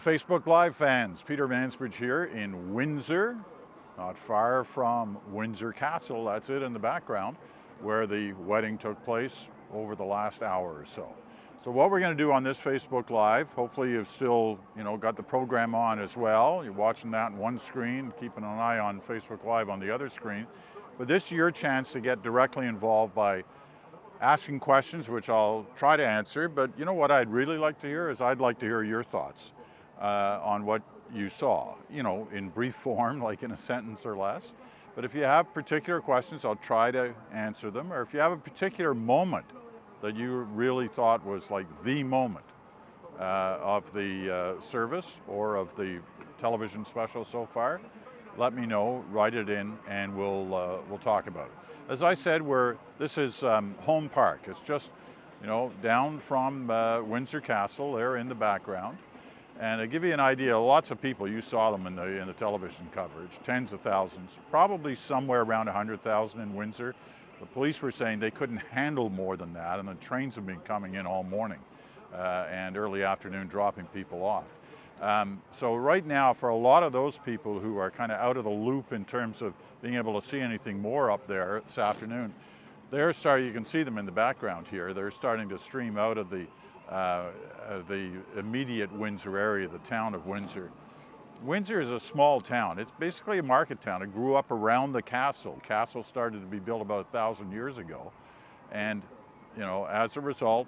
Facebook Live fans, Peter Mansbridge here in Windsor, not far from Windsor Castle, that's it in the background, where the wedding took place over the last hour or so. So what we're going to do on this Facebook Live, hopefully you've still, got the program on as well. You're watching that on one screen, keeping an eye on Facebook Live on the other screen. But this is your chance to get directly involved by asking questions, which I'll try to answer. But you know what I'd really like to hear is I'd like to hear your thoughts on what you saw, in brief form, like in a sentence or less. But if you have particular questions, I'll try to answer them. Or if you have a particular moment that you really thought was like the moment of the service or of the television special so far, let me know, write it in, and we'll talk about it. As I said, this is Home Park. It's just, down from Windsor Castle there in the background. And to give you an idea, lots of people, you saw them in the television coverage, tens of thousands, probably somewhere around 100,000 in Windsor. The police were saying they couldn't handle more than that, and the trains have been coming in all morning and early afternoon dropping people off. So right now, for a lot of those people who are kind of out of the loop in terms of being able to see anything more up there this afternoon, you can see them in the background here, they're starting to stream out of the immediate Windsor area, the town of Windsor. Windsor is a small town. It's basically a market town. It grew up around the castle. Castle started to be built about 1,000 years ago. And, as a result,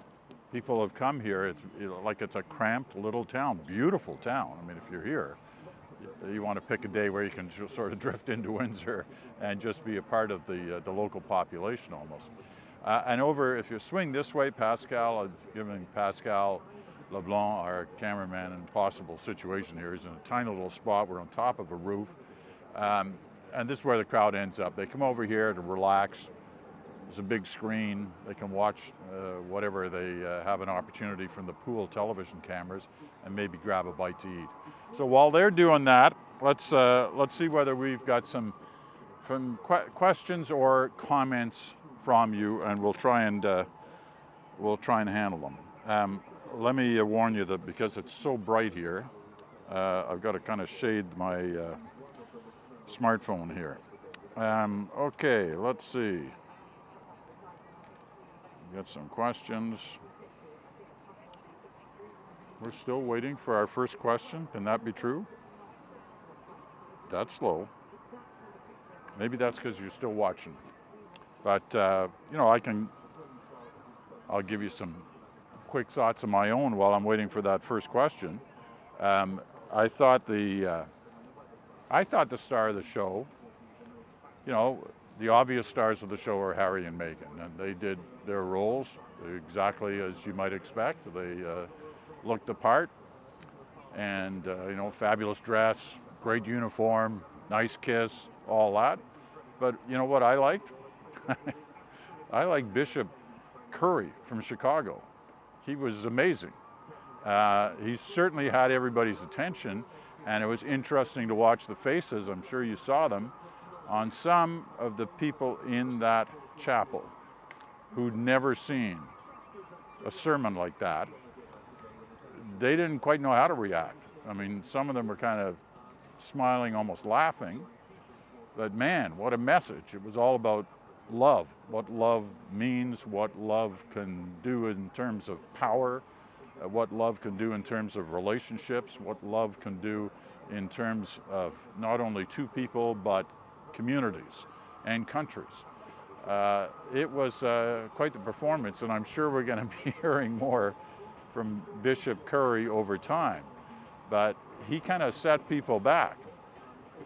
people have come here. It's a cramped little town, beautiful town. I mean, if you're here, you want to pick a day where you can just sort of drift into Windsor and just be a part of the local population almost. And if you swing this way, Pascal, I've given Pascal LeBlanc, our cameraman, an impossible situation here. He's in a tiny little spot. We're on top of a roof. And this is where the crowd ends up. They come over here to relax. There's a big screen. They can watch whatever they have an opportunity from the pool television cameras and maybe grab a bite to eat. So while they're doing that, let's see whether we've got some questions or comments from you, and we'll try and handle them. Let me warn you that because it's so bright here, I've got to kind of shade my smartphone here. Okay, let's see. Got some questions. We're still waiting for our first question. Can that be true? That's slow. Maybe that's because you're still watching. But, I'll give you some quick thoughts of my own while I'm waiting for that first question. I thought the star of the show, the obvious stars of the show are Harry and Meghan, and they did their roles exactly as you might expect. They looked the part, and, fabulous dress, great uniform, nice kiss, all that. But you know what I liked? I like Bishop Curry from Chicago. He was amazing. He certainly had everybody's attention, and it was interesting to watch the faces, I'm sure you saw them, on some of the people in that chapel who'd never seen a sermon like that. They didn't quite know how to react. I mean, some of them were kind of smiling, almost laughing, but man, what a message. It was all about love, what love means, what love can do in terms of power, what love can do in terms of relationships, what love can do in terms of not only two people, but communities and countries. It was quite the performance, and I'm sure we're going to be hearing more from Bishop Curry over time. But he kind of set people back,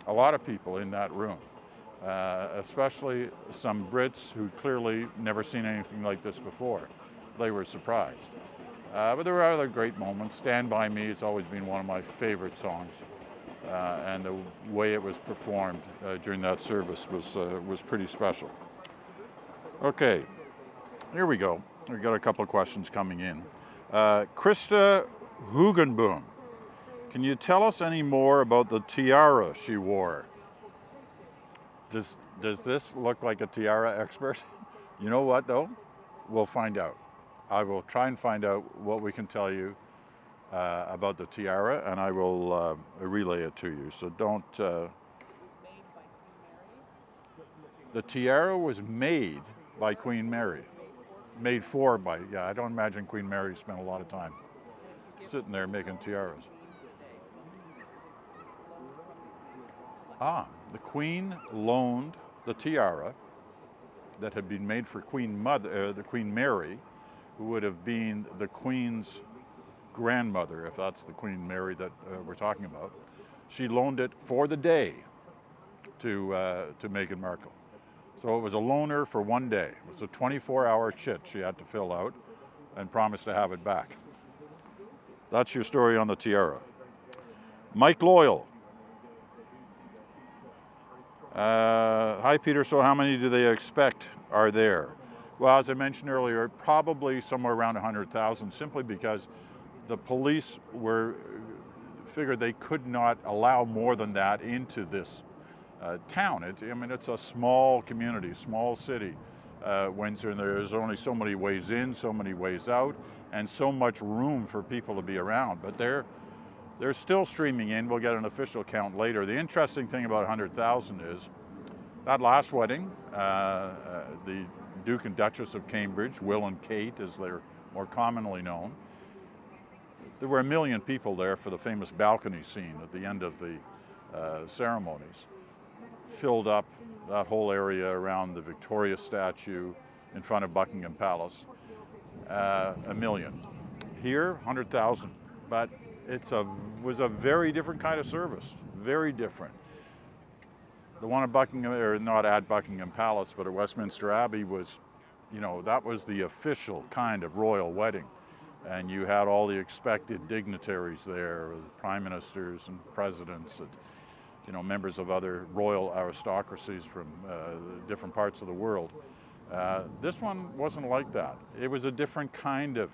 a lot of people in that room. Especially some Brits who clearly never seen anything like this before. They were surprised. But there were other great moments. Stand By Me has always been one of my favorite songs. And the way it was performed during that service was pretty special. Okay, here we go. We've got a couple of questions coming in. Krista Hugenboom, can you tell us any more about the tiara she wore? Does this look like a tiara expert? You know what though? We'll find out. I will try and find out what we can tell you about the tiara, and I will relay it to you. So don't. The tiara was made by Queen Mary. Made for by, yeah, I don't imagine Queen Mary spent a lot of time sitting there making tiaras. The Queen loaned the tiara that had been made for the Queen Mary, who would have been the Queen's grandmother, if that's the Queen Mary that we're talking about. She loaned it for the day to Meghan Markle. So it was a loaner for one day. It was a 24-hour chit she had to fill out and promise to have it back. That's your story on the tiara. Mike Loyal. Hi, Peter. So how many do they expect are there? Well, as I mentioned earlier, probably somewhere around 100,000, simply because the police figured they could not allow more than that into this town. It's a small community, small city, Windsor, and there's only so many ways in, so many ways out, and so much room for people to be around. But they're still streaming in. We'll get an official count later. The interesting thing about 100,000 is that last wedding, the Duke and Duchess of Cambridge, Will and Kate as they're more commonly known, there were 1 million people there for the famous balcony scene at the end of the ceremonies. Filled up that whole area around the Victoria statue in front of Buckingham Palace. 1 million. Here, 100,000. But was a very different kind of service. Very different. The one at Buckingham, or not at Buckingham Palace, but at Westminster Abbey was, that was the official kind of royal wedding. And you had all the expected dignitaries there, prime ministers and presidents, and members of other royal aristocracies from different parts of the world. This one wasn't like that. It was a different kind of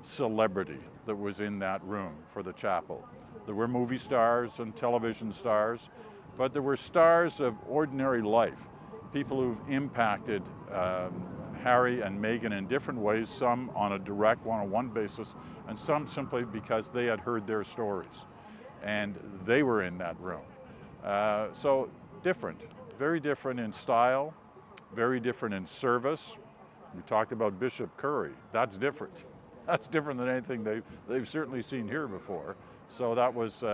celebrity that was in that room for the chapel. There were movie stars and television stars, but there were stars of ordinary life, people who've impacted Harry and Meghan in different ways, some on a direct one-on-one basis, and some simply because they had heard their stories. And they were in that room. So different, very different in style, very different in service. We talked about Bishop Curry. That's different. That's different than anything they've certainly seen here before. So that was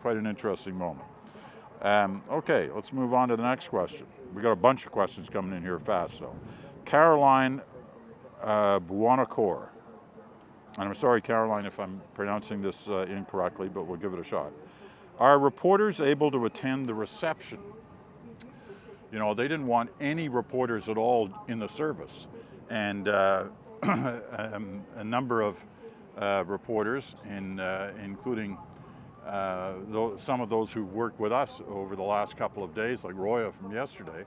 quite an interesting moment. Okay, let's move on to the next question. We got a bunch of questions coming in here fast, though. Caroline Buonacor. And I'm sorry, Caroline, if I'm pronouncing this incorrectly, but we'll give it a shot. Are reporters able to attend the reception? They didn't want any reporters at all in the service. And a number of reporters, including some of those who've worked with us over the last couple of days, like Roya from yesterday,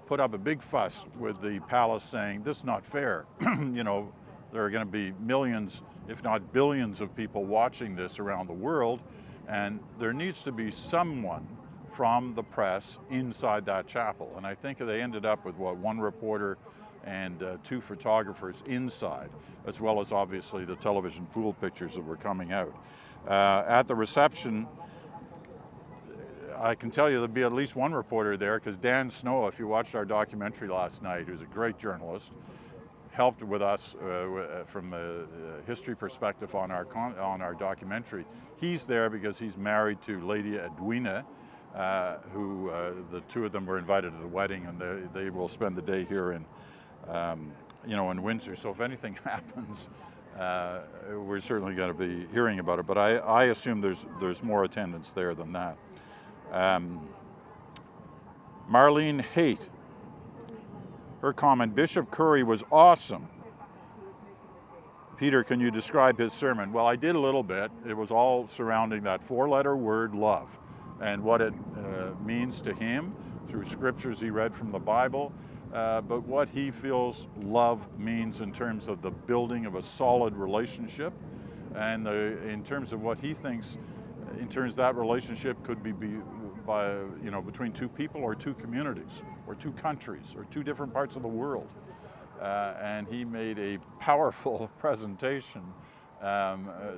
put up a big fuss with the palace saying, this is not fair. There are going to be millions, if not billions, of people watching this around the world, and there needs to be someone from the press inside that chapel. And I think they ended up with, one reporter and 2 photographers inside, as well as obviously the television pool pictures that were coming out. At the reception, I can tell you there'll be at least one reporter there, because Dan Snow, if you watched our documentary last night, who's a great journalist, helped with us from a history perspective on our documentary. He's there because he's married to Lady Edwina, who the 2 of them were invited to the wedding, and they will spend the day here in Windsor. So if anything happens, we're certainly going to be hearing about it. But I assume there's more attendance there than that. Marlene Haight. Her comment, Bishop Curry was awesome. Peter, can you describe his sermon? Well, I did a little bit. It was all surrounding that 4-letter word, love, and what it means to him through scriptures he read from the Bible, but what he feels love means in terms of the building of a solid relationship, and in terms of what he thinks in terms of that relationship could be between 2 people or 2 communities or 2 countries or 2 different parts of the world. And he made a powerful presentation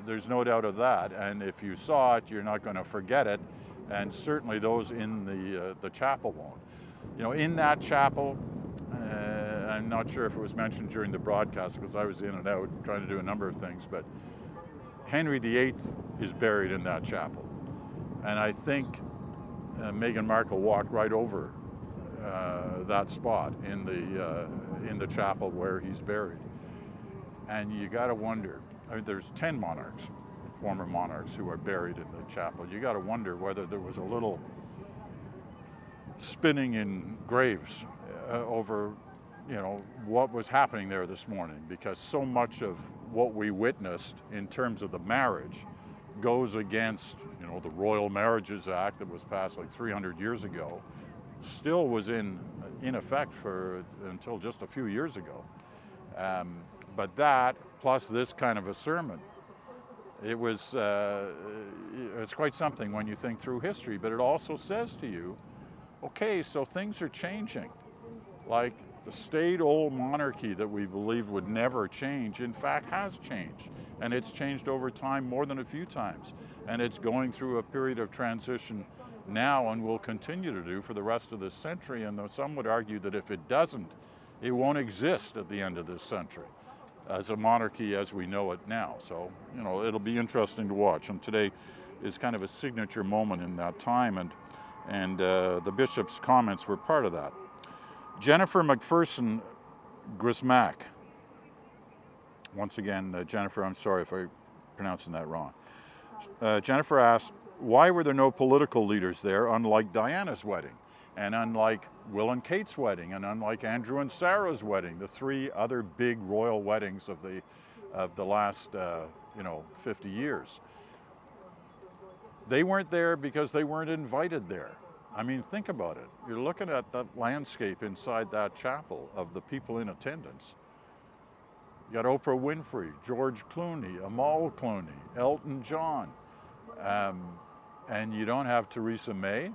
There's no doubt of that, and if you saw it, you're not going to forget it, and certainly those in the chapel won't. You know, in that chapel, I'm not sure if it was mentioned during the broadcast because I was in and out trying to do a number of things, but Henry VIII is buried in that chapel, and I think Meghan Markle walked right over that spot in the chapel where he's buried. And you got to wonder, I mean, there's 10 monarchs, former monarchs, who are buried in the chapel. You got to wonder whether there was a little spinning in graves over, you know, what was happening there this morning, because so much of what we witnessed in terms of the marriage goes against, you know, the Royal Marriages Act that was passed like 300 years ago, still was in effect until just a few years ago. But that, plus this kind of a sermon, it's quite something when you think through history, but it also says to you, okay, so things are changing. Like the staid old monarchy that we believed would never change, in fact, has changed. And it's changed over time more than a few times. And it's going through a period of transition now and will continue to do for the rest of this century. And though some would argue that if it doesn't, it won't exist at the end of this century as a monarchy as we know it now. So, you know, it'll be interesting to watch. And today is kind of a signature moment in that time. And the bishop's comments were part of that. Jennifer McPherson Grismack. Once again, Jennifer, I'm sorry if I'm pronouncing that wrong. Jennifer asked, why were there no political leaders there, unlike Diana's wedding, and unlike Will and Kate's wedding, and unlike Andrew and Sarah's wedding, the three other big royal weddings of the last 50 years? They weren't there because they weren't invited there. I mean, think about it. You're looking at that landscape inside that chapel of the people in attendance. You got Oprah Winfrey, George Clooney, Amal Clooney, Elton John, and you don't have Theresa May.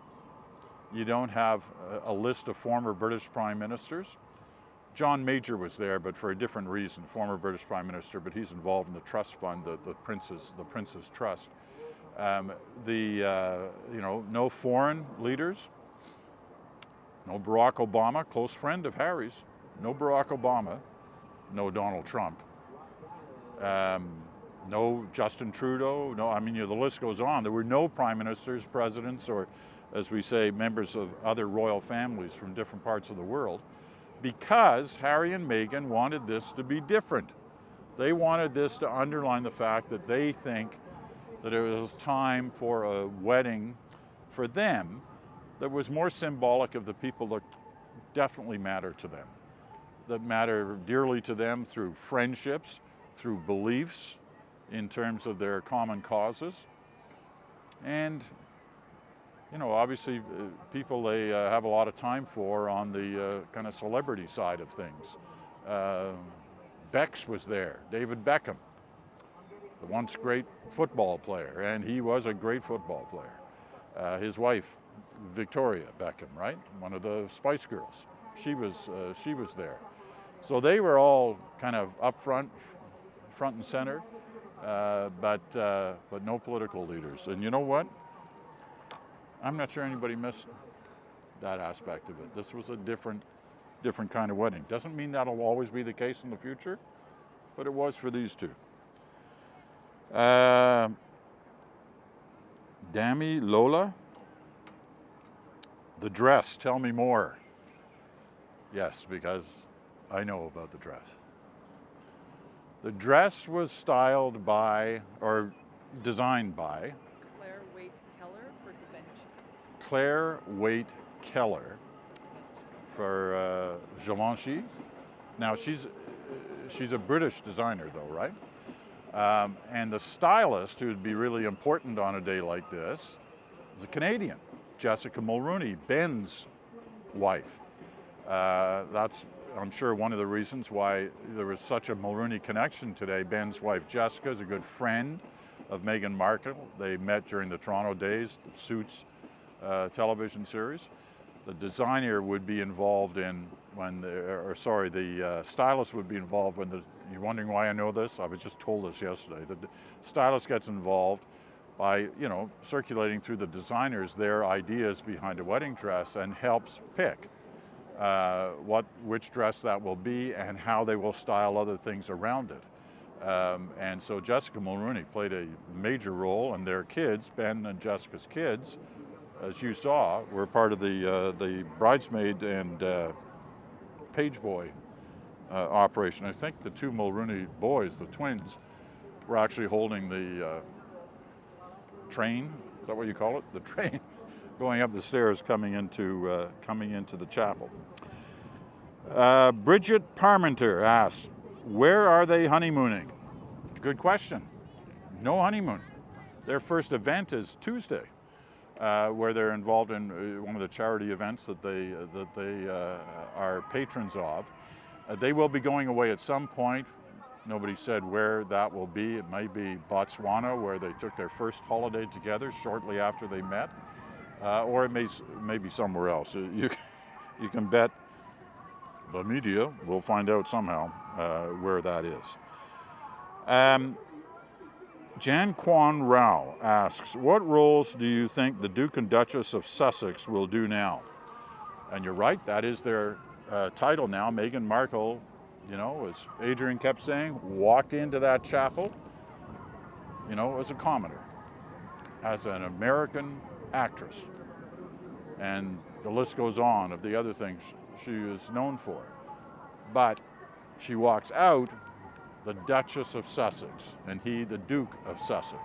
You don't have a list of former British prime ministers. John Major was there, but for a different reason, former British prime minister, but he's involved in the trust fund, the Prince's Trust. No foreign leaders, no Barack Obama, close friend of Harry's, no Barack Obama, no Donald Trump, no Justin Trudeau, the list goes on. There were no prime ministers, presidents, or, as we say, members of other royal families from different parts of the world, because Harry and Meghan wanted this to be different. They wanted this to underline the fact that they think that it was time for a wedding for them that was more symbolic of the people that definitely matter to them, that matter dearly to them through friendships, through beliefs in terms of their common causes. And, obviously people they have a lot of time for on the kind of celebrity side of things. Bex was there, David Beckham, the once great football player, and he was a great football player. His wife, Victoria Beckham, right? One of the Spice Girls. She was there. So they were all kind of up front and center, but no political leaders. And you know what? I'm not sure anybody missed that aspect of it. This was a different kind of wedding. Doesn't mean that'll always be the case in the future, but it was for these two. Dami Lola, the dress, tell me more. Yes, because I know about the dress. The dress was styled by, or designed by, Claire Waite Keller for Givenchy. Claire Waite Keller for Givenchy. Now she's a British designer though, right? And the stylist, who would be really important on a day like this, is a Canadian, Jessica Mulrooney, Ben's wife. That's, I'm sure, one of the reasons why there was such a Mulrooney connection today. Ben's wife, Jessica, is a good friend of Meghan Markle. They met during the Toronto days, the Suits television series. the designer would be involved in when the stylist would be involved when you're wondering why I know this? I was just told this yesterday. The stylist gets involved by, circulating through the designers their ideas behind a wedding dress and helps pick which dress that will be and how they will style other things around it. And so Jessica Mulrooney played a major role, and their kids, Ben and Jessica's kids, as you saw, were part of the bridesmaid and page boy operation. I think the two Mulrooney boys, the twins, were actually holding the train. Is that what you call it? The train going up the stairs coming into the chapel. Bridget Parmenter asks, where are they honeymooning? Good question. No honeymoon. Their first event is Tuesday, where they're involved in one of the charity events that they are patrons of. They will be going away at some point. Nobody said where that will be. It might be Botswana, where they took their first holiday together shortly after they met, or it may be somewhere else. You can bet the media will find out somehow where that is. Jan Kwan Rao asks, what roles do you think the Duke and Duchess of Sussex will do now? And you're right, that is their title now. Meghan Markle, as Adrian kept saying, walked into that chapel, as a commoner, as an American actress. And the list goes on of the other things she is known for. But she walks out the Duchess of Sussex, and he the Duke of Sussex.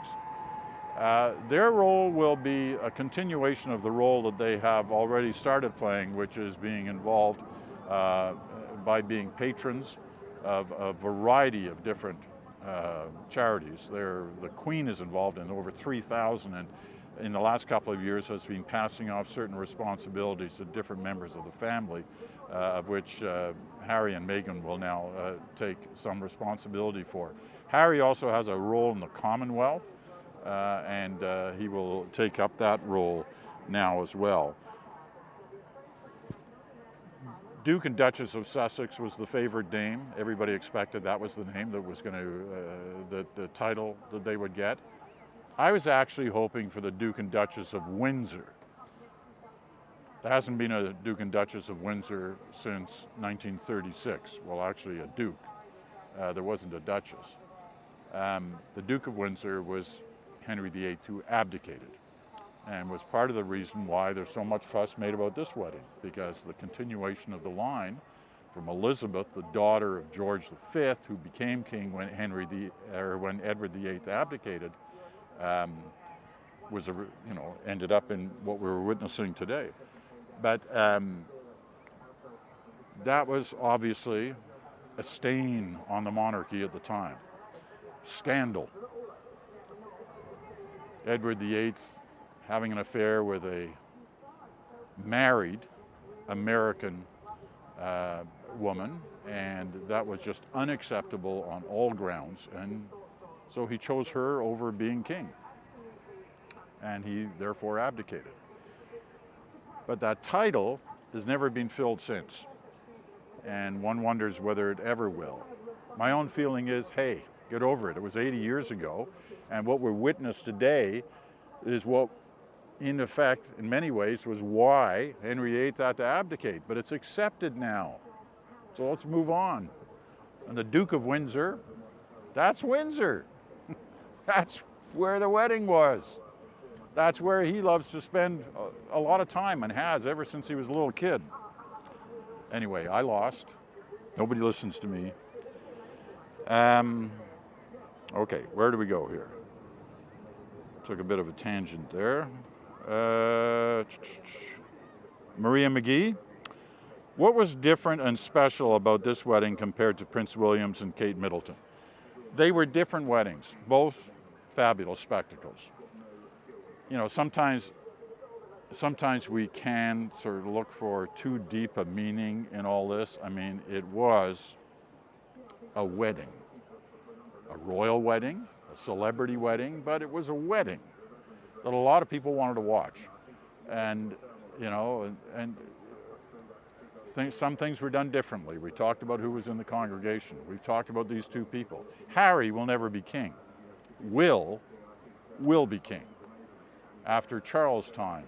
Their role will be a continuation of the role that they have already started playing, which is being involved by being patrons of a variety of different charities. The Queen is involved in over 3,000, and in the last couple of years has been passing off certain responsibilities to different members of the family, of which Harry and Meghan will now take some responsibility for. Harry also has a role in the Commonwealth, and he will take up that role now as well. Duke and Duchess of Sussex was the favored name. Everybody expected that was the name that was going to, the title that they would get. I was actually hoping for the Duke and Duchess of Windsor. There hasn't been a Duke and Duchess of Windsor since 1936. Well, actually a Duke. There wasn't a Duchess. The Duke of Windsor was Henry VIII, who abdicated, and was part of the reason why there's so much fuss made about this wedding, because the continuation of the line from Elizabeth, the daughter of George V, who became king when when Edward VIII abdicated, ended up in what we were witnessing today. But that was obviously a stain on the monarchy at the time. Scandal. Edward VIII having an affair with a married American woman, and that was just unacceptable on all grounds, and so he chose her over being king, and he therefore abdicated. But that title has never been filled since, and one wonders whether it ever will. My own feeling is, hey, get over it. It was 80 years ago, and what we're witnessing today is what, in effect, in many ways, was why Henry VIII had to abdicate. But it's accepted now, so let's move on. And the Duke of Windsor, that's Windsor. That's where the wedding was. That's where he loves to spend a lot of time, and has ever since he was a little kid. Anyway, I lost. Nobody listens to me. Okay, where do we go here? Took a bit of a tangent there. Maria McGee, what was different and special about this wedding compared to Prince William's and Kate Middleton? They were different weddings, both fabulous spectacles. You know, sometimes we can sort of look for too deep a meaning in all this. I mean, it was a wedding, a royal wedding, a celebrity wedding, but it was a wedding that a lot of people wanted to watch. And, you know, and some things were done differently. We talked about who was in the congregation. We've talked about these two people. Harry will never be king. Will be king after Charles' time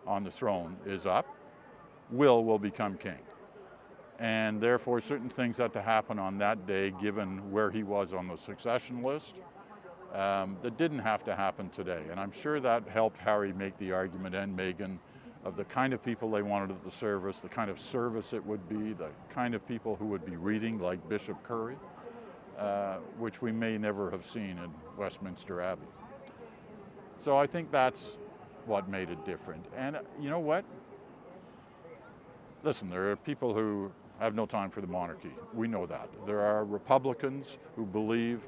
on the throne is up. Will become king. And therefore, certain things had to happen on that day, given where he was on the succession list, that didn't have to happen today. And I'm sure that helped Harry make the argument, and Meghan, of the kind of people they wanted at the service, the kind of service it would be, the kind of people who would be reading, like Bishop Curry, which we may never have seen in Westminster Abbey. So I think that's what made it different. And you know what? Listen, there are people who have no time for the monarchy. We know that. There are Republicans who believe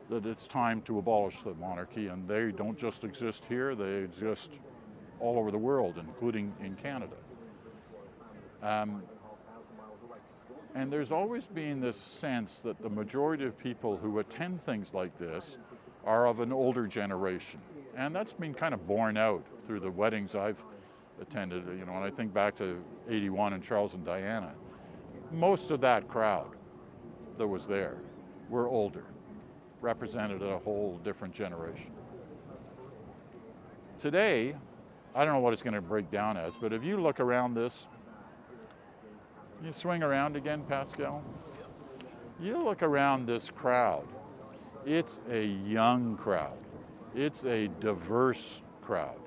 that it's time to abolish the monarchy, and they don't just exist here, they exist all over the world, including in Canada. And there's always been this sense that the majority of people who attend things like this are of an older generation. And that's been kind of borne out through the weddings I've attended. You know, when I think back to '81 and Charles and Diana, most of that crowd that was there were older, represented a whole different generation. Today, I don't know what it's going to break down as, but if you look around this, you swing around again, Pascal. You look around this crowd, it's a young crowd. It's a diverse crowd.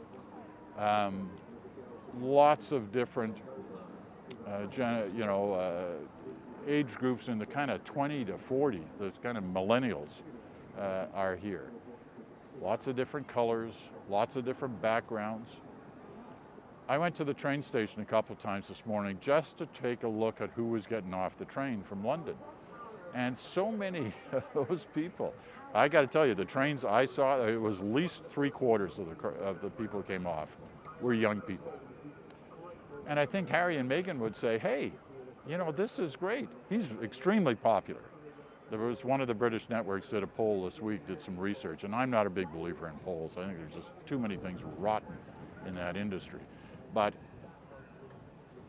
Lots of different, age groups in the kind of 20 to 40, those kind of millennials are here. Lots of different colors, lots of different backgrounds. I went to the train station a couple of times this morning just to take a look at who was getting off the train from London. And so many of those people. I got to tell you, the trains I saw, it was at least 3/4 of the people who came off were young people. And I think Harry and Meghan would say, hey, you know, this is great. He's extremely popular. There was one of the British networks did a poll this week, did some research, and I'm not a big believer in polls. I think there's just too many things rotten in that industry. But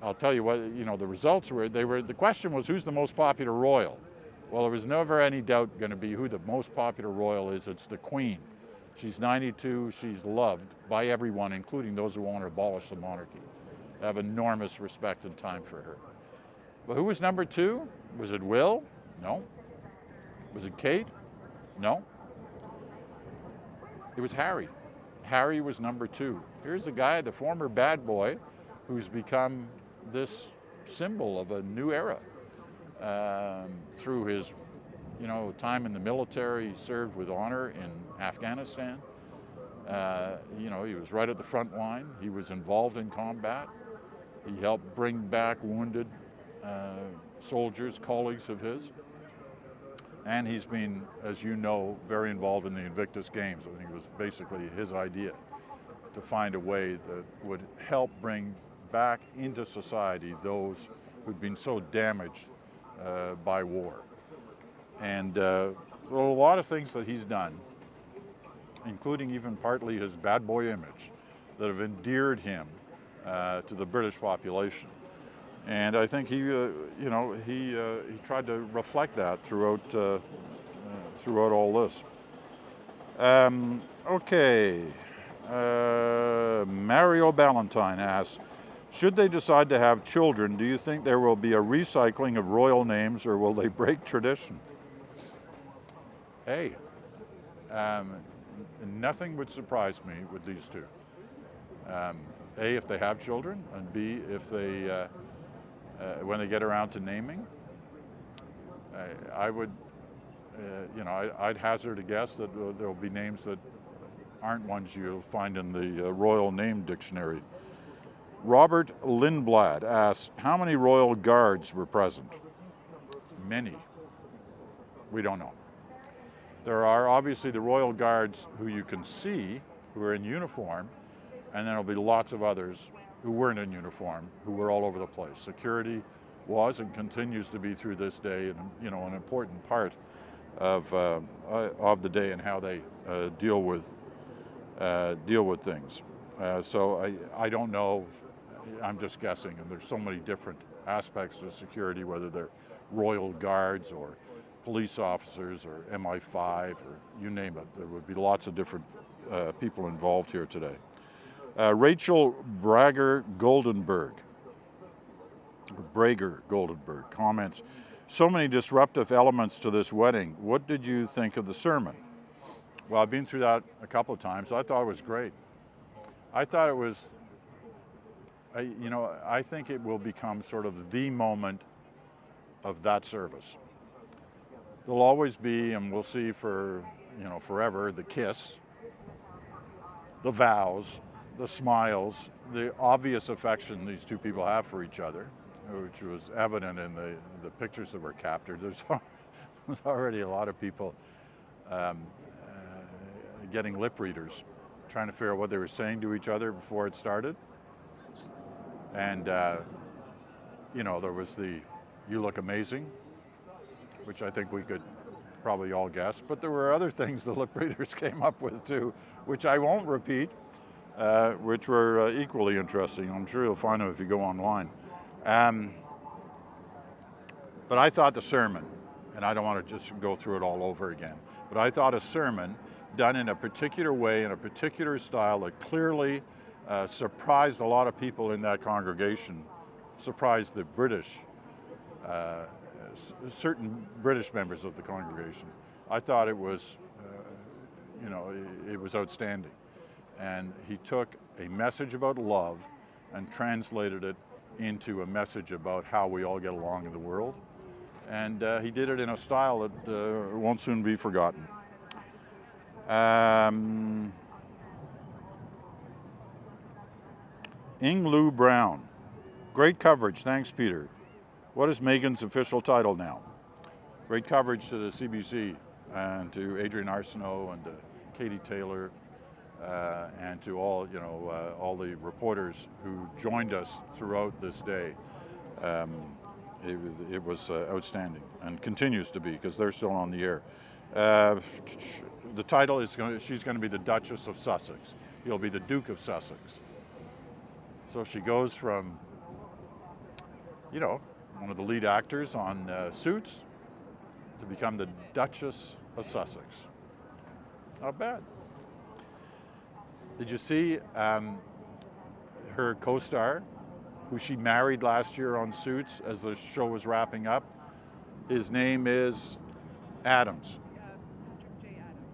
I'll tell you what, you know, the results were, the question was, who's the most popular royal? Well, there was never any doubt going to be who the most popular royal is. It's the Queen. She's 92, she's loved by everyone, including those who want to abolish the monarchy. I have enormous respect and time for her. But who was number 2? Was it Will? No. Was it Kate? No. It was Harry. Harry was number 2. Here's a guy, the former bad boy, who's become this symbol of a new era. Through his, time in the military, he served with honor in Afghanistan. He was right at the front line. He was involved in combat. He helped bring back wounded soldiers, colleagues of his. And he's been, as you know, very involved in the Invictus Games. I think it was basically his idea to find a way that would help bring back into society those who'd been so damaged by war. And so a lot of things that he's done, including even partly his bad boy image, that have endeared him to the British population. And I think he tried to reflect that throughout all this. Mario Ballantyne asks, should they decide to have children, do you think there will be a recycling of royal names, or will they break tradition? Hey, nothing would surprise me with these two. A, if they have children, and B, if they, when they get around to naming, I would, I'd hazard a guess that there'll be names that aren't ones you'll find in the Royal Name Dictionary. Robert Lindblad asks, how many royal guards were present? Many. We don't know. There are obviously the royal guards who you can see, who are in uniform, and then there'll be lots of others who weren't in uniform, who were all over the place. Security was and continues to be through this day, and an important part of the day and how they deal with things. So I don't know. I'm just guessing, and there's so many different aspects of security, whether they're royal guards or police officers or MI5 or you name it. There would be lots of different people involved here today. Rachel Brager Goldenberg comments, so many disruptive elements to this wedding. What did you think of the sermon? Well, I've been through that a couple of times. I thought it was great. I thought it was, I think it will become sort of the moment of that service. There'll always be, and we'll see for, forever, the kiss, the vows, the smiles, the obvious affection these two people have for each other, which was evident in the pictures that were captured. There's already a lot of people getting lip readers, trying to figure out what they were saying to each other before it started. And, there was the, "You look amazing," which I think we could probably all guess. But there were other things the lip readers came up with too, which I won't repeat, which were equally interesting. I'm sure you'll find them if you go online. But I thought the sermon, and I don't want to just go through it all over again, but I thought a sermon done in a particular way, in a particular style that clearly surprised a lot of people in that congregation, surprised the British, certain British members of the congregation. I thought it was, it was outstanding. And he took a message about love and translated it into a message about how we all get along in the world. And he did it in a style that won't soon be forgotten. Ing Lu Brown, great coverage, thanks Peter. What is Meghan's official title now? Great coverage to the CBC and to Adrian Arsenault and to Katie Taylor and to all, all the reporters who joined us throughout this day. It was outstanding and continues to be because they're still on the air. The title is she's going to be the Duchess of Sussex. He'll be the Duke of Sussex. So she goes from, one of the lead actors on Suits to become the Duchess of Sussex. Not bad. Did you see her co-star, who she married last year on Suits as the show was wrapping up? His name is Adams.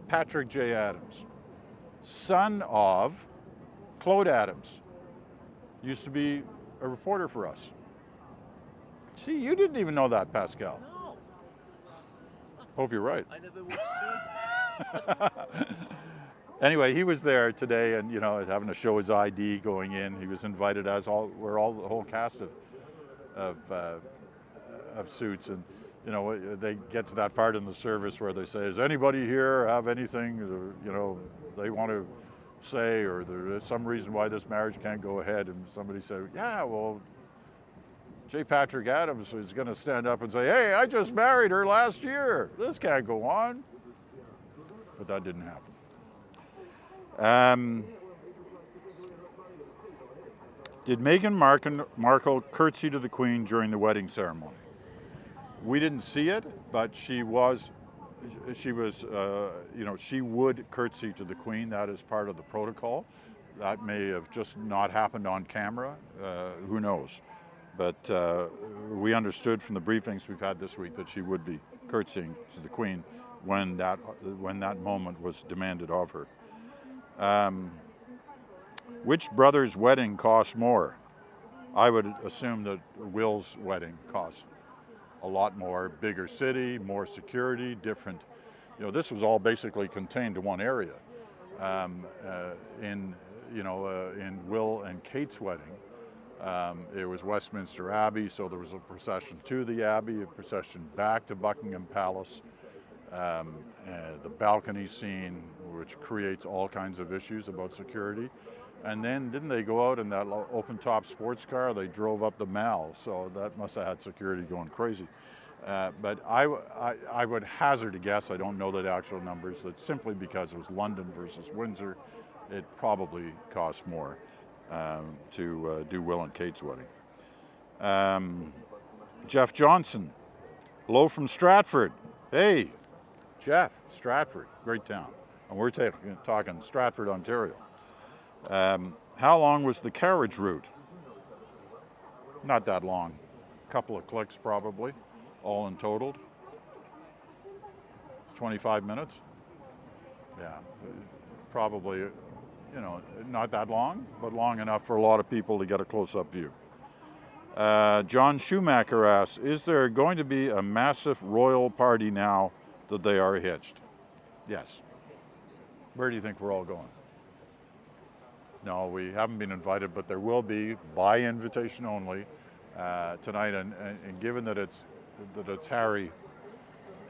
Patrick J. Adams. Son of Claude Adams. Used to be a reporter for us. See, you didn't even know that, Pascal. No. Hope you're right. I never watched it. Anyway, he was there today and, having to show his ID going in. He was invited as the whole cast of Suits. And, they get to that part in the service where they say, does anybody here have anything, they want to say, or there's some reason why this marriage can't go ahead? And somebody said, yeah, well, J. Patrick Adams is going to stand up and say, hey, I just married her last year. This can't go on. But that didn't happen. Did Meghan Markle curtsy to the Queen during the wedding ceremony? We didn't see it, but she would curtsy to the Queen. That is part of the protocol. That may have just not happened on camera. Who knows? But we understood from the briefings we've had this week that she would be curtsying to the Queen when that moment was demanded of her. Which brother's wedding cost more? I would assume that Will's wedding cost a lot more. Bigger city, more security, different. This was all basically contained to one area. In Will and Kate's wedding, it was Westminster Abbey, so there was a procession to the Abbey, a procession back to Buckingham Palace, the balcony scene, which creates all kinds of issues about security. And then didn't they go out in that open-top sports car? They drove up the Mall, so that must have had security going crazy. But I would hazard a guess, I don't know the actual numbers, that simply because it was London versus Windsor, it probably cost more to do Will and Kate's wedding. Jeff Johnson, hello from Stratford. Hey, Jeff, Stratford, great town. And we're talking Stratford, Ontario. How long was the Carriage route? Not that long. A couple of clicks probably, all in total. 25 minutes. Yeah, probably, not that long, but long enough for a lot of people to get a close-up view. John Schumacher asks, is there going to be a massive royal party now that they are hitched? Yes. Where do you think we're all going? No, we haven't been invited, but there will be, by invitation only, tonight. And given that it's Harry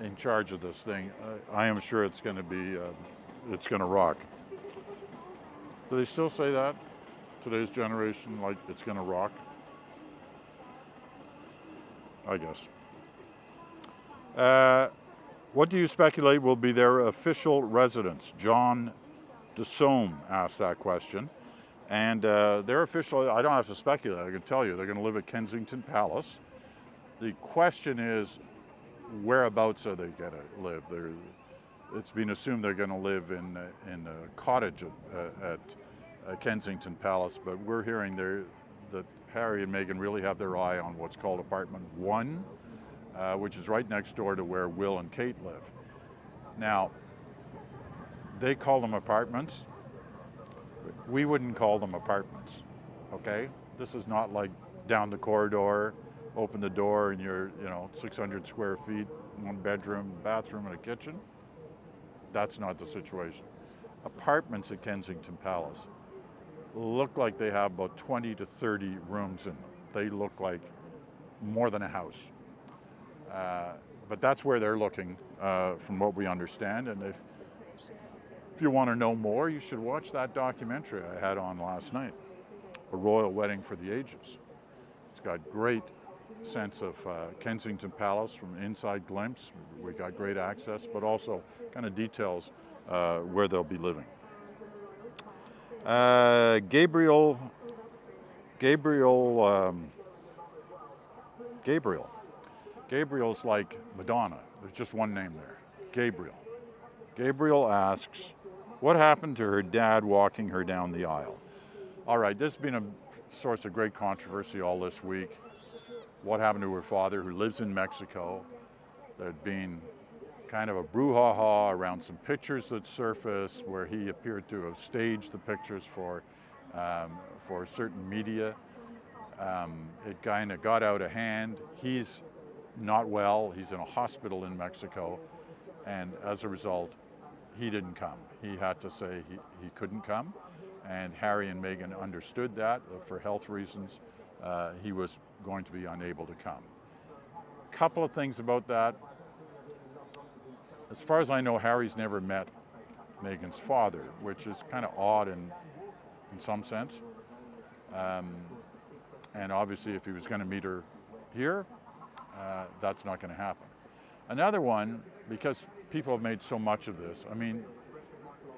in charge of this thing, I am sure it's going to be, it's going to rock. Do they still say that? Today's generation, like it's going to rock? I guess. What do you speculate will be their official residence? John DeSome asked that question. And their official, I don't have to speculate, I can tell you, they're going to live at Kensington Palace. The question is, whereabouts are they going to live? It's been assumed they're going to live in a cottage at Kensington Palace, but we're hearing that Harry and Meghan really have their eye on what's called Apartment 1, which is right next door to where Will and Kate live. Now, they call them apartments. We wouldn't call them apartments, okay? This is not like down the corridor, open the door and you're, 600 square feet, one bedroom, bathroom and a kitchen. That's not the situation. Apartments at Kensington Palace look like they have about 20 to 30 rooms in them. They look like more than a house. But that's where they're looking, from what we understand. And if you want to know more, you should watch that documentary I had on last night, A Royal Wedding for the Ages. It's got great sense of Kensington Palace from an inside glimpse. We got great access, but also kind of details where they'll be living. Gabriel's like Madonna. There's just one name there, Gabriel. Gabriel asks, what happened to her dad walking her down the aisle? All right, this has been a source of great controversy all this week. What happened to her father, who lives in Mexico? There'd been kind of a brouhaha around some pictures that surfaced where he appeared to have staged the pictures for certain media. It kind of got out of hand. He's not well. He's in a hospital in Mexico, and as a result, he didn't come. He had to say he couldn't come, and Harry and Meghan understood that for health reasons. He was going to be unable to come. A couple of things about that. As far as I know, Harry's never met Meghan's father, which is kind of odd in some sense. And obviously, if he was going to meet her here, that's not going to happen. Another one, because people have made so much of this, I mean,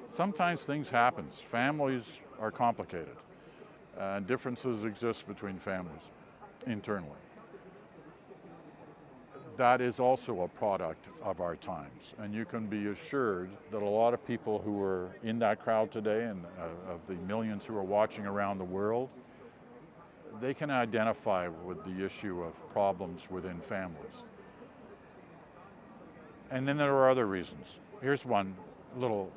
sometimes things happen. Families are complicated. And differences exist between families internally. That is also a product of our times. And you can be assured that a lot of people who are in that crowd today, and of the millions who are watching around the world, they can identify with the issue of problems within families. And then there are other reasons. Here's one little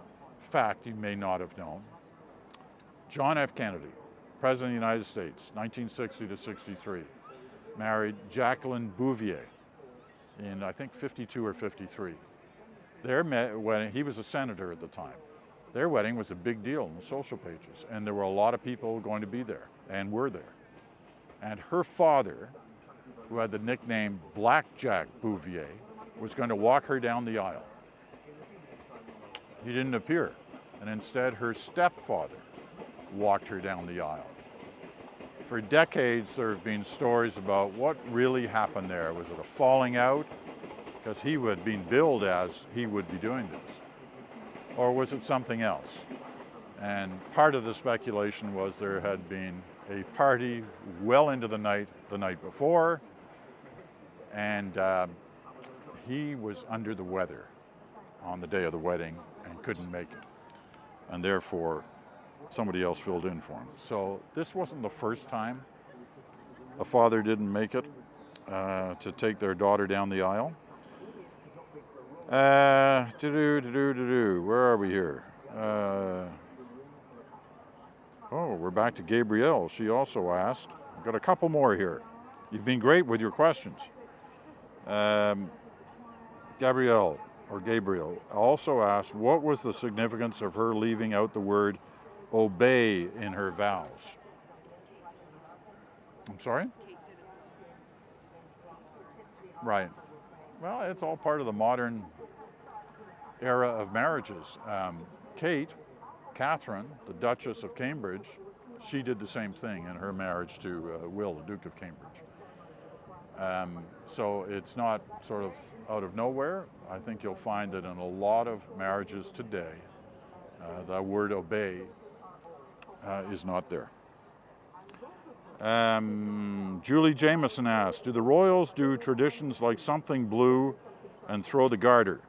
fact you may not have known. John F. Kennedy, President of the United States, 1960 to 63, married Jacqueline Bouvier in, I think, 52 or 53. Their wedding, he was a senator at the time. Their wedding was a big deal in the social pages, and there were a lot of people going to be there, and were there. And her father, who had the nickname Blackjack Bouvier, was going to walk her down the aisle. He didn't appear, and instead her stepfather walked her down the aisle. For decades, there have been stories about what really happened there. Was it a falling out? Because he had been billed as he would be doing this. Or was it something else? And part of the speculation was there had been a party well into the night before, and he was under the weather on the day of the wedding and couldn't make it, and therefore somebody else filled in for him. So this wasn't the first time a father didn't make it to take their daughter down the aisle. Where are we here? Oh, we're back to Gabrielle. She also asked. I've got a couple more here. You've been great with your questions. Gabrielle also asked, what was the significance of her leaving out the word obey in her vows? I'm sorry? Right. Well, it's all part of the modern era of marriages. Catherine, the Duchess of Cambridge, she did the same thing in her marriage to Will, the Duke of Cambridge. So it's not sort of out of nowhere. I think you'll find that in a lot of marriages today, the word obey is not there. Julie Jameson asked, do the royals do traditions like something blue and throw the garter?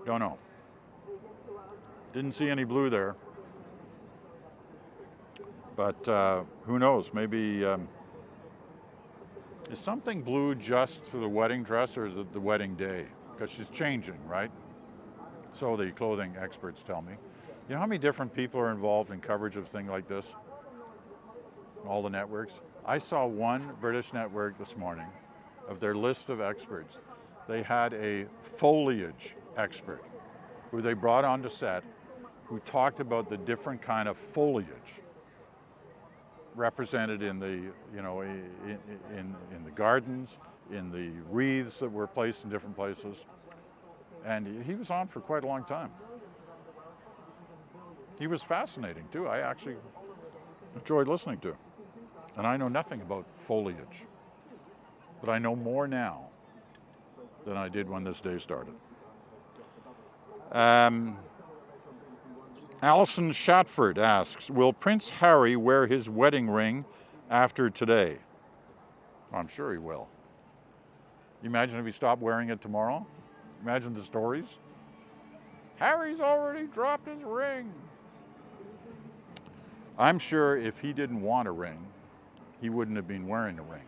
Don't know. Didn't see any blue there. But who knows, maybe, is something blue just for the wedding dress, or is it the wedding day? Because she's changing, right? So the clothing experts tell me. You know how many different people are involved in coverage of things like this? All the networks. I saw one British network this morning, of their list of experts. They had a foliage expert who they brought onto set, who talked about the different kind of foliage represented in the, in the gardens, in the wreaths that were placed in different places. And he was on for quite a long time. He was fascinating too. I actually enjoyed listening to him. And I know nothing about foliage, but I know more now than I did when this day started. Alison Shatford asks, will Prince Harry wear his wedding ring after today? I'm sure he will. Imagine if he stopped wearing it tomorrow. Imagine the stories. Harry's already dropped his ring. I'm sure if he didn't want a ring, he wouldn't have been wearing a ring.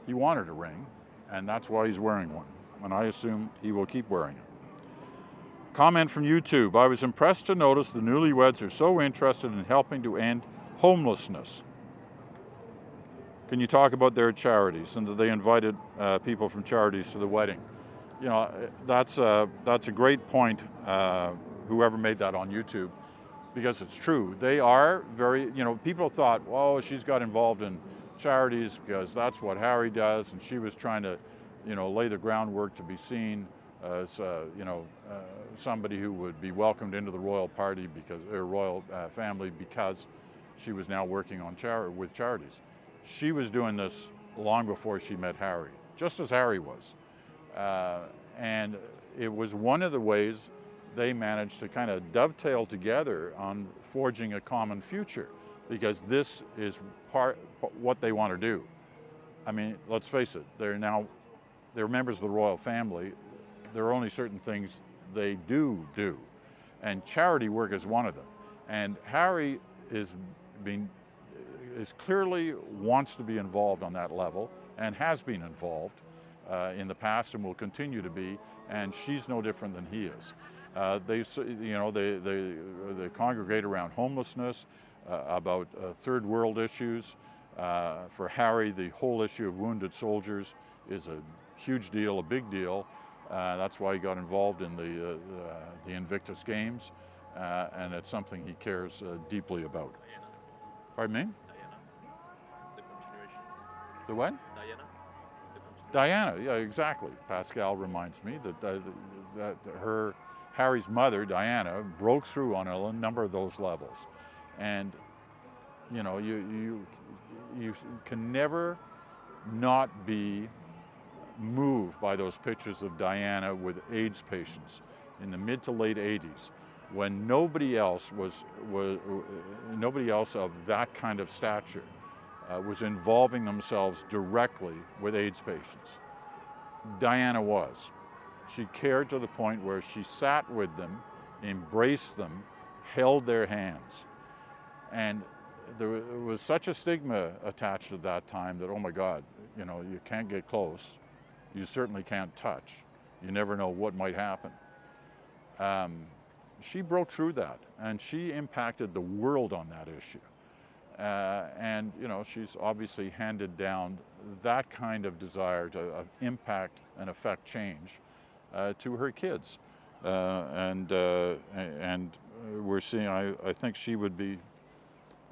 He wanted a ring, and that's why he's wearing one. And I assume he will keep wearing it. Comment from YouTube. I was impressed to notice the newlyweds are so interested in helping to end homelessness. Can you talk about their charities and that they invited people from charities to the wedding? You know, that's a great point, whoever made that on YouTube, because it's true. They are very, people thought, oh, she's got involved in charities because that's what Harry does, and she was trying to, lay the groundwork to be seen as, somebody who would be welcomed into the royal party royal family because she was now working on with charities. She was doing this long before she met Harry, just as Harry was. And it was one of the ways they managed to kind of dovetail together on forging a common future, because this is what they want to do. I mean, let's face it, they're members of the royal family. There are only certain things they do, and charity work is one of them. And Harry clearly wants to be involved on that level, and has been involved in the past, and will continue to be. And she's no different than he is. They congregate around homelessness, about third world issues. For Harry, the whole issue of wounded soldiers is a huge deal, a big deal. That's why he got involved in the Invictus Games, and it's something he cares deeply about. Diana. Pardon me? Diana. The continuation. The what? Diana. Diana, yeah, exactly. Pascal reminds me that Harry's mother, Diana, broke through on a number of those levels. And, you can never not be moved by those pictures of Diana with AIDS patients in the mid to late 80s, when nobody else nobody else of that kind of stature was involving themselves directly with AIDS patients. Diana was. She cared to the point where she sat with them, embraced them, held their hands. And there was such a stigma attached at that time that, oh my God, you know, you can't get close. You certainly can't touch. You never know what might happen. She broke through that, and she impacted the world on that issue. And you know, she's obviously handed down that kind of desire to impact and affect change to her kids. And we're seeing, I think she would be,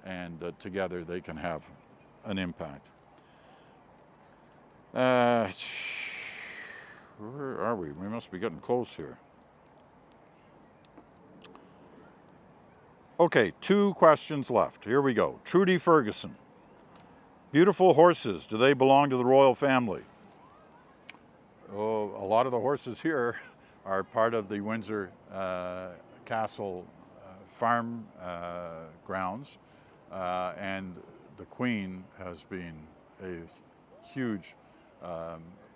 and together they can have an impact. Where are we? We must be getting close here. Okay, 2 questions left. Here we go. Trudy Ferguson. Beautiful horses. Do they belong to the royal family? Oh, a lot of the horses here are part of the Windsor Castle farm grounds, and the Queen has been a huge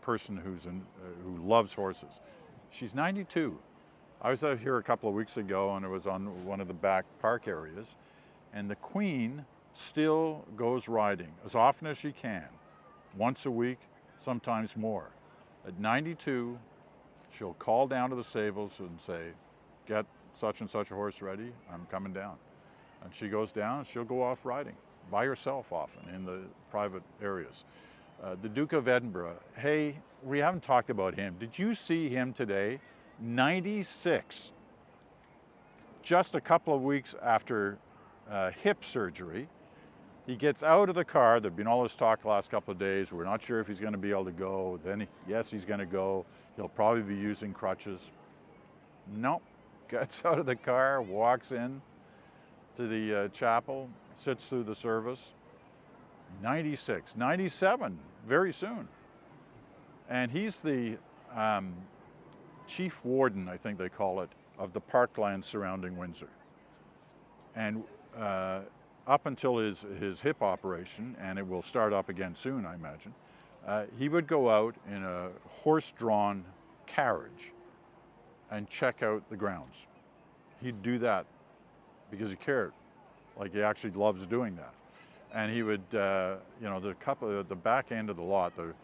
person who loves horses. She's 92. I was out here a couple of weeks ago, and it was on one of the back park areas, and the Queen still goes riding as often as she can, once a week, sometimes more. At 92, she'll call down to the stables and say, get such and such a horse ready, I'm coming down. And she goes down and she'll go off riding, by herself often, in the private areas. The Duke of Edinburgh, hey, we haven't talked about him. Did you see him today? 96. Just a couple of weeks after hip surgery, he gets out of the car. There'd been all this talk the last couple of days. We're not sure if he's going to be able to go. Then, yes, he's going to go. He'll probably be using crutches. No, gets out of the car, walks in to the chapel, sits through the service. 96, 97, very soon. And he's the chief warden, I think they call it, of the parkland surrounding Windsor. And up until his hip operation, and it will start up again soon, I imagine, he would go out in a horse-drawn carriage and check out the grounds. He'd do that because he cared, like he actually loves doing that. And he would, you know, the back end of the lot, the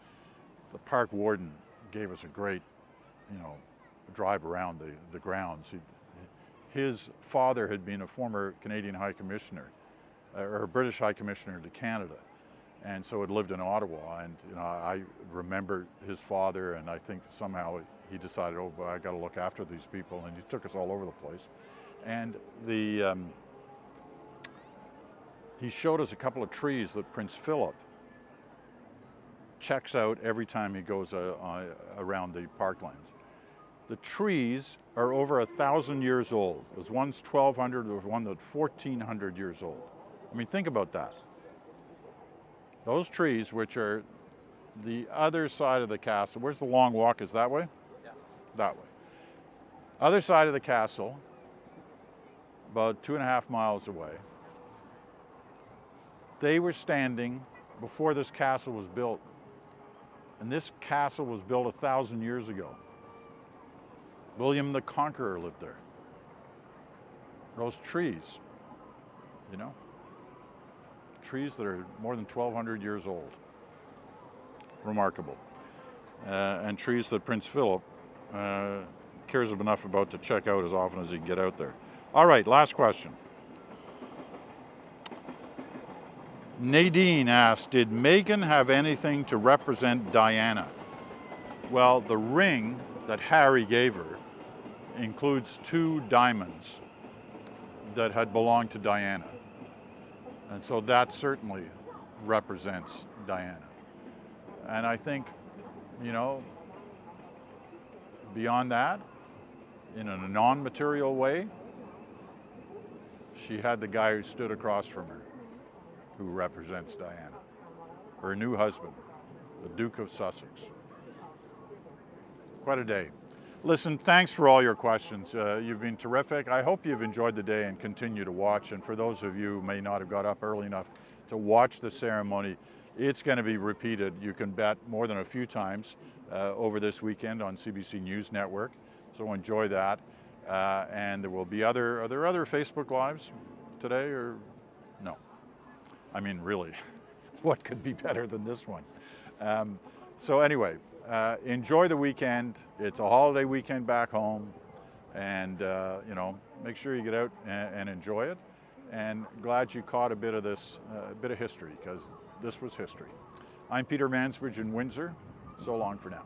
park warden gave us a great, you know, drive around the grounds. His father had been a former Canadian High Commissioner, or a British High Commissioner to Canada, and so had lived in Ottawa. And you know, I remember his father, and I think somehow he decided, oh, well, I got to look after these people, and he took us all over the place. And he showed us a couple of trees that Prince Philip checks out every time he goes around the parklands. The trees are over 1,000 years old. There's one's 1,200, there's one that's 1,400 years old. I mean, think about that. Those trees, which are the other side of the castle. Where's the long walk? Is that way? Yeah. That way. Other side of the castle, about 2.5 miles away. They were standing before this castle was built. And this castle was built 1,000 years ago. William the Conqueror lived there. Those trees, you know, trees that are more than 1,200 years old. Remarkable. And trees that Prince Philip cares enough about to check out as often as he can get out there. All right, last question. Nadine asked, did Meghan have anything to represent Diana? Well, the ring that Harry gave her includes 2 diamonds that had belonged to Diana. And so that certainly represents Diana. And I think, you know, beyond that, in a non-material way, she had the guy who stood across from her, who represents Diana, her new husband, the Duke of Sussex. Quite a day. Listen, thanks for all your questions. You've been terrific. I hope you've enjoyed the day and continue to watch. And for those of you who may not have got up early enough to watch the ceremony, it's going to be repeated, you can bet, more than a few times over this weekend on CBC News Network. So enjoy that. And there will be are there other Facebook Lives today or no? I mean, really, what could be better than this one? So anyway, enjoy the weekend. It's a holiday weekend back home, and you know, make sure you get out and enjoy it. And glad you caught a bit of this, bit of history, because this was history. I'm Peter Mansbridge in Windsor. So long for now.